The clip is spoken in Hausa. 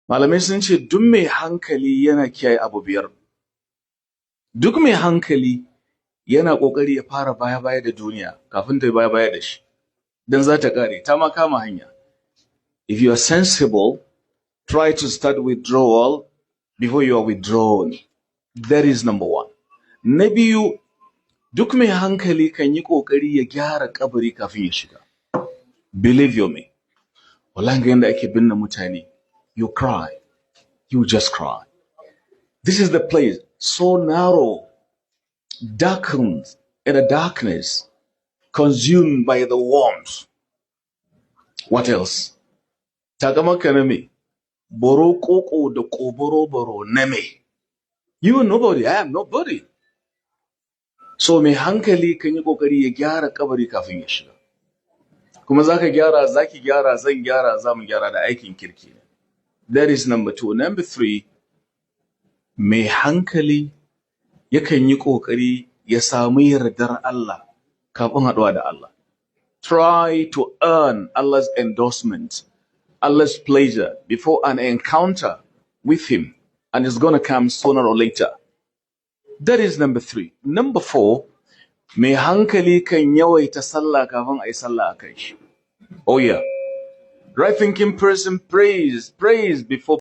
Malamai sun ce duk mai hankali yana kiyaye abu biyar. Duk mai hankali yana ƙoƙari ya fara baya-baya da duniya kafin ta yi baya-baya da shi. Dan za ta ƙare, ta ma kama hanya. If you are sensible, try to start withdrawal before you are withdrawn. That is number one. Na biyu, duk mai hankali kan yi ƙoƙari ya gyara kabari kafin ya shiga. Believe you me. Wallahi ga yanda ake binne mutane, you cry. You just cry. This is the place so narrow, darkened in a darkness, consumed by the warmth. What else? Takamaka na me? Boro koko da koboro boro na me? You are nobody, I am nobody. So mai hankali kan yi kokari ya gyara kabari kafin ya shiga. Kuma zaka gyara, zaki gyara, zan gyara, zamu gyara da aikin kirki. That is number 2. Number 3, mai hankali yakan yi kokari ya samu yardar Allah kafin haɗuwa da Allah. Try to earn Allah's endorsement, Allah's pleasure before an encounter with Him, and it's going to come sooner or later. That is number 3. Number 4, mai hankali kan yawaita sallah kafin a yi sallah a kai shi. Oh yeah. Right thinking person prays before